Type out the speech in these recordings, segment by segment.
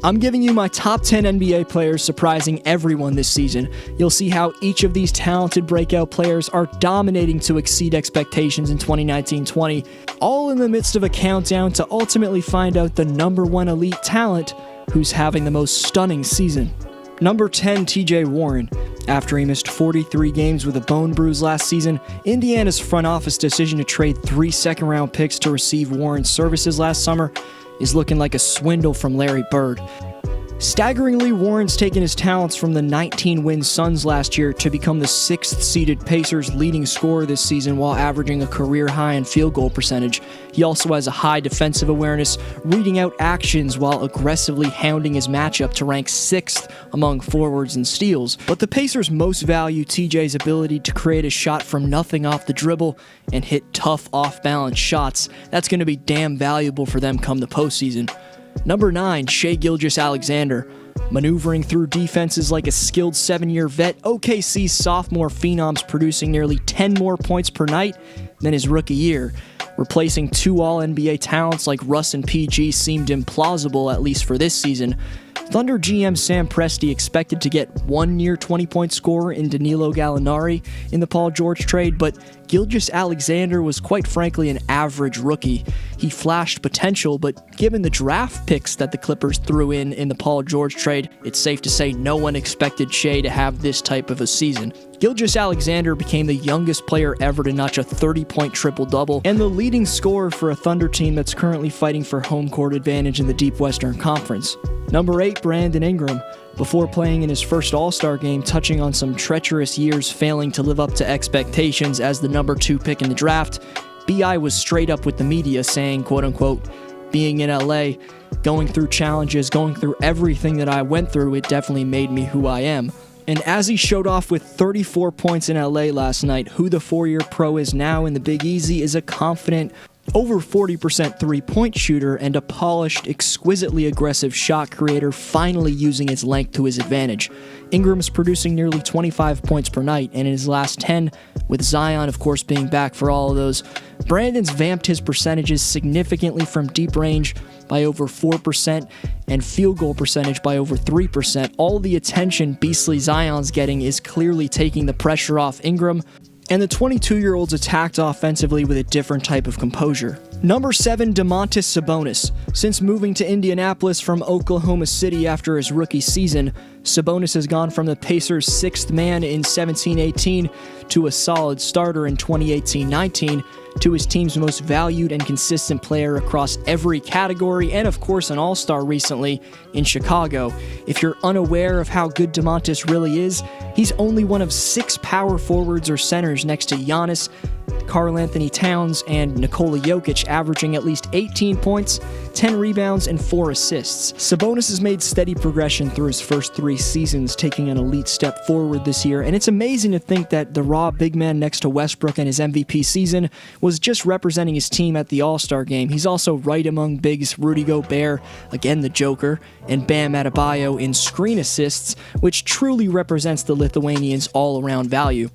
I'm giving you my top 10 NBA players surprising everyone this season. You'll see how each of these talented breakout players are dominating to exceed expectations in 2019-20, all in the midst of a countdown to ultimately find out the number one elite talent who's having the most stunning season. Number 10, TJ Warren. After he missed 43 games with a bone bruise last season, Indiana's front office decision to trade 3 second-round picks to receive Warren's services last summer is looking like a swindle from Larry Bird. Staggeringly, Warren's taken his talents from the 19-win Suns last year to become the 6th-seeded Pacers' leading scorer this season while averaging a career high in field goal percentage. He also has a high defensive awareness, reading out actions while aggressively hounding his matchup to rank 6th among forwards and steals. But the Pacers most value TJ's ability to create a shot from nothing off the dribble and hit tough off-balance shots. That's going to be damn valuable for them come the postseason. Number 9, Shai Gilgeous-Alexander. Maneuvering through defenses like a skilled 7-year vet, OKC's sophomore phenom's producing nearly 10 more points per night than his rookie year. Replacing 2 All-NBA talents like Russ and PG seemed implausible, at least for this season. Thunder GM Sam Presti expected to get one near 20-point scorer in Danilo Gallinari in the Paul George trade, but Gilgeous-Alexander was quite frankly an average rookie. He flashed potential, but given the draft picks that the Clippers threw in the Paul George trade, it's safe to say no one expected Shai to have this type of a season. Gilgeous-Alexander became the youngest player ever to notch a 30-point triple-double and the leading scorer for a Thunder team that's currently fighting for home court advantage in the Deep Western Conference. Number 8, Brandon Ingram. Before playing in his first All-Star game, touching on some treacherous years failing to live up to expectations as the number 2 pick in the draft, B.I. was straight up with the media saying, quote-unquote, being in LA, going through challenges, going through everything that I went through, it definitely made me who I am. And as he showed off with 34 points in LA last night, who the 4-year pro is now in the Big Easy is a confident, over 40% three-point shooter and a polished, exquisitely aggressive shot creator, finally using his length to his advantage. Ingram's producing nearly 25 points per night, and in his last 10, with Zion of course being back for all of those, Brandon's vamped his percentages significantly from deep range by over 4% and field goal percentage by over 3%. All the attention beastly Zion's getting is clearly taking the pressure off Ingram, and the 22-year-old's attacked offensively with a different type of composure. Number 7, Domantas Sabonis. Since moving to Indianapolis from Oklahoma City after his rookie season, Sabonis has gone from the Pacers' 6th man in 17-18 to a solid starter in 2018-19 to his team's most valued and consistent player across every category and of course an all-star recently in Chicago. If you're unaware of how good Domantas really is, he's only one of 6 power forwards or centers next to Giannis, Karl-Anthony Towns, and Nikola Jokic, averaging at least 18 points, 10 rebounds, and 4 assists. Sabonis has made steady progression through his first 3 seasons, taking an elite step forward this year, and it's amazing to think that the raw big man next to Westbrook in his MVP season was just representing his team at the All-Star game. He's also right among bigs Rudy Gobert, again the Joker, and Bam Adebayo in screen assists, which truly represents the Lithuanians' all-around value.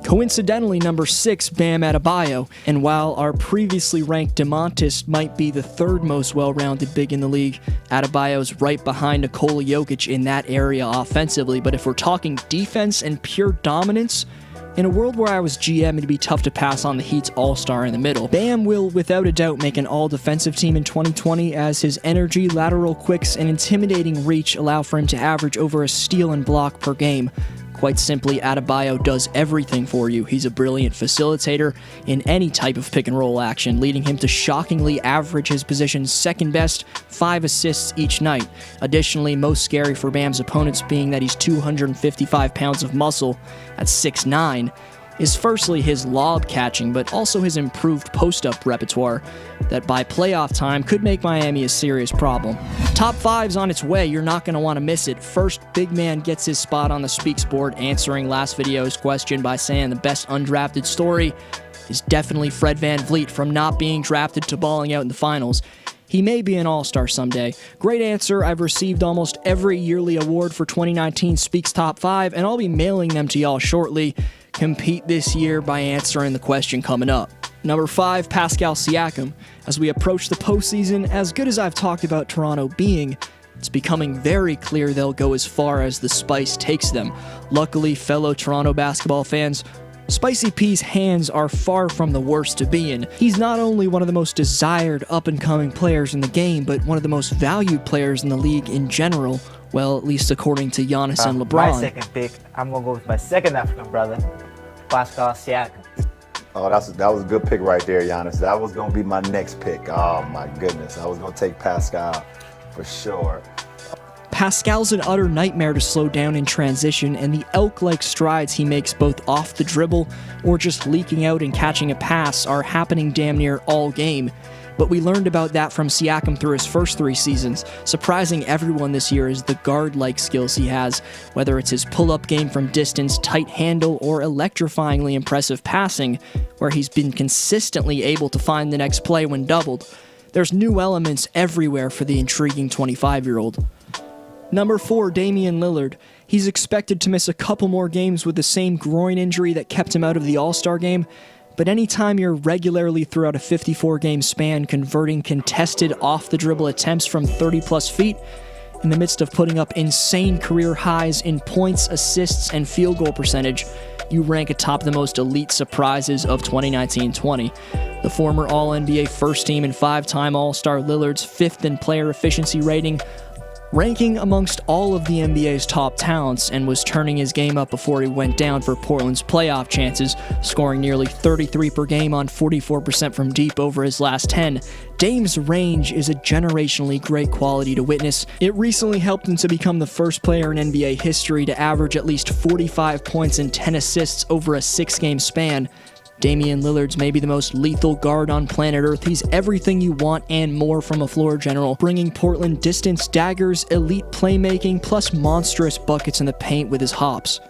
Coincidentally, number 6, Bam Adebayo, and while our previously ranked Domantas might be the 3rd most well-rounded big in the league, Adebayo's right behind Nikola Jokic in that area offensively, but if we're talking defense and pure dominance, in a world where I was GM, it'd be tough to pass on the Heat's all-star in the middle. Bam will without a doubt make an all-defensive team in 2020 as his energy, lateral quicks, and intimidating reach allow for him to average over a steal and block per game. Quite simply, Adebayo does everything for you. He's a brilliant facilitator in any type of pick-and-roll action, leading him to shockingly average his position's second best 5 assists each night. Additionally, most scary for Bam's opponents being that he's 255 pounds of muscle at 6'9", is firstly his lob catching, but also his improved post-up repertoire that by playoff time could make Miami a serious problem. Top 5's on its way, you're not going to want to miss it. First, big man gets his spot on the Speaks board, answering last video's question by saying the best undrafted story is definitely Fred VanVleet from not being drafted to balling out in the finals. He may be an all-star someday. Great answer. I've received almost every yearly award for 2019 Speaks Top 5, and I'll be mailing them to y'all shortly. Compete this year by answering the question coming up. Number 5, Pascal Siakam. As we approach the postseason, as good as I've talked about Toronto being, It's becoming very clear they'll go as far as the spice takes them. Luckily, fellow Toronto basketball fans, Spicy P's hands are far from the worst to be in. He's not only one of the most desired up-and-coming players in the game, but one of the most valued players in the league in general. Well, at least according to Giannis and LeBron. My second pick, I'm going to go with my second African brother, Pascal Siakam. Oh, that was a good pick right there, Giannis. That was going to be my next pick. Oh, my goodness. I was going to take Pascal for sure. Pascal's an utter nightmare to slow down in transition, and the elk-like strides he makes both off the dribble or just leaking out and catching a pass are happening damn near all game. But we learned about that from Siakam through his first 3 seasons. Surprising everyone this year is the guard-like skills he has, whether it's his pull-up game from distance, tight handle, or electrifyingly impressive passing, where he's been consistently able to find the next play when doubled. There's new elements everywhere for the intriguing 25-year-old. Number 4, Damian Lillard. He's expected to miss a couple more games with the same groin injury that kept him out of the All-Star game, but anytime you're regularly throughout a 54-game span converting contested off-the-dribble attempts from 30-plus feet, in the midst of putting up insane career highs in points, assists, and field goal percentage, you rank atop the most elite surprises of 2019-20. The former All-NBA first team and 5-time All-Star Lillard's 5th in player efficiency rating, ranking amongst all of the NBA's top talents, and was turning his game up before he went down for Portland's playoff chances, scoring nearly 33 per game on 44% from deep over his last 10. Dame's range is a generationally great quality to witness. It recently helped him to become the first player in NBA history to average at least 45 points and 10 assists over a 6-game span. Damian Lillard's maybe the most lethal guard on planet Earth. He's everything you want and more from a floor general, bringing Portland distance daggers, elite playmaking, plus monstrous buckets in the paint with his hops.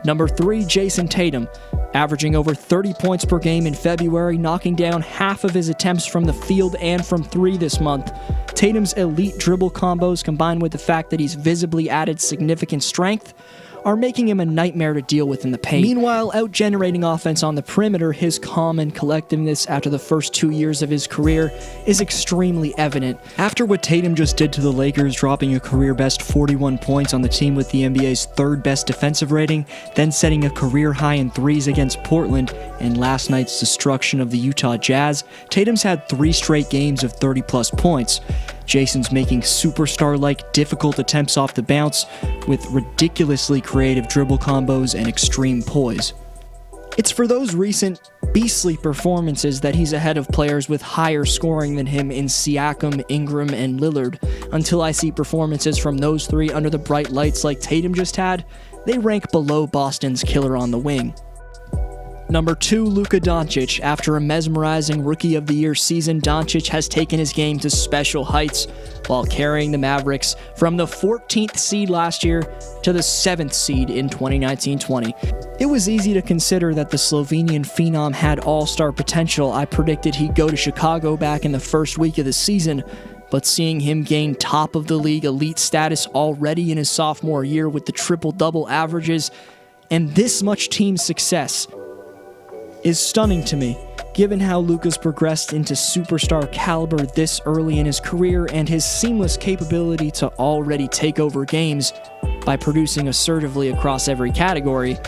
Number 3, Jason Tatum, averaging over 30 points per game in February, knocking down half of his attempts from the field and from 3 this month. Tatum's elite dribble combos, combined with the fact that he's visibly added significant strength, are making him a nightmare to deal with in the paint. Meanwhile, out-generating offense on the perimeter, his calm and collectiveness after the first 2 years of his career is extremely evident. After what Tatum just did to the Lakers, dropping a career-best 41 points on the team with the NBA's 3rd best defensive rating, then setting a career-high in threes against Portland, and last night's destruction of the Utah Jazz, Tatum's had 3 straight games of 30-plus points. Jason's making superstar-like difficult attempts off the bounce with ridiculously creative dribble combos and extreme poise. It's for those recent beastly performances that he's ahead of players with higher scoring than him in Siakam, Ingram, and Lillard. Until I see performances from those 3 under the bright lights like Tatum just had, they rank below Boston's killer on the wing. Number 2, Luka Doncic. After a mesmerizing Rookie of the Year season, Doncic has taken his game to special heights while carrying the Mavericks from the 14th seed last year to the 7th seed in 2019-20. It was easy to consider that the Slovenian phenom had all-star potential. I predicted he'd go to Chicago back in the first week of the season, but seeing him gain top of the league elite status already in his sophomore year with the triple-double averages and this much team success is stunning to me, given how Luka's progressed into superstar caliber this early in his career and his seamless capability to already take over games by producing assertively across every category.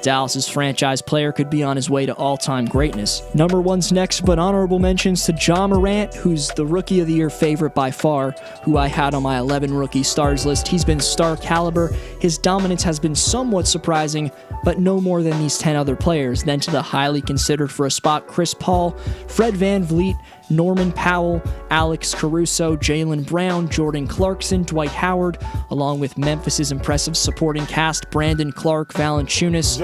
Dallas's franchise player could be on his way to all-time greatness. Number 1's next, but honorable mentions to Ja Morant, who's the Rookie of the Year favorite by far, who I had on my 11 rookie stars list. He's been star caliber. His dominance has been somewhat surprising, but no more than these 10 other players. Then to the highly considered for a spot Chris Paul, Fred VanVleet, Norman Powell, Alex Caruso, Jaylen Brown, Jordan Clarkson, Dwight Howard, along with Memphis's impressive supporting cast Brandon Clark, Valanciunas,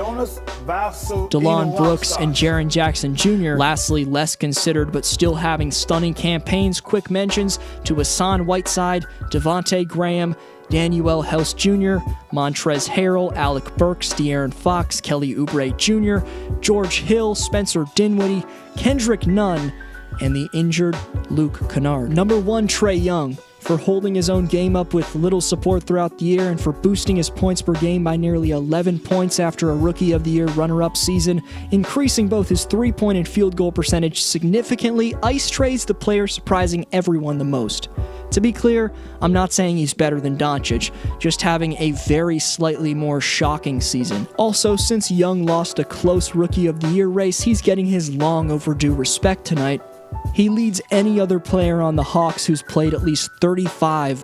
Delon Brooks, and Jaren Jackson Jr. Lastly, less considered but still having stunning campaigns, quick mentions to Hassan Whiteside, Devontae Graham, Danuel House Jr., Montrezl Harrell, Alec Burks, De'Aaron Fox, Kelly Oubre Jr., George Hill, Spencer Dinwiddie, Kendrick Nunn, and the injured Luke Kennard. Number 1, Trae Young, for holding his own game up with little support throughout the year and for boosting his points per game by nearly 11 points after a Rookie of the Year runner-up season, increasing both his three-point and field goal percentage significantly. Ice Trae's the player surprising everyone the most. To be clear, I'm not saying he's better than Doncic, just having a very slightly more shocking season. Also, since Young lost a close Rookie of the Year race, he's getting his long overdue respect tonight. He leads any other player on the Hawks who's played at least 35.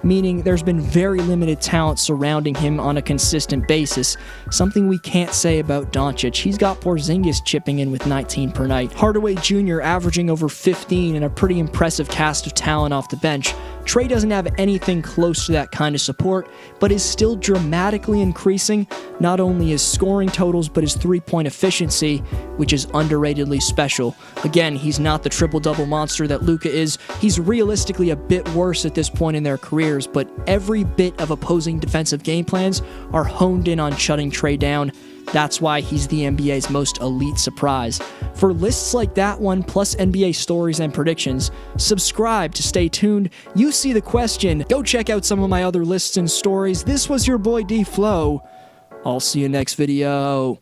Meaning there's been very limited talent surrounding him on a consistent basis, something we can't say about Doncic. He's got Porzingis chipping in with 19 per night, Hardaway Jr. averaging over 15, and a pretty impressive cast of talent off the bench. Trae doesn't have anything close to that kind of support, but is still dramatically increasing not only his scoring totals, but his three-point efficiency, which is underratedly special. Again, he's not the triple-double monster that Luka is. He's realistically a bit worse at this point in their careers, but every bit of opposing defensive game plans are honed in on shutting Trae down. That's why he's the NBA's most elite surprise. For lists like that one, plus NBA stories and predictions, subscribe to stay tuned. You see the question. Go check out some of my other lists and stories. This was your boy D Flow. I'll see you next video.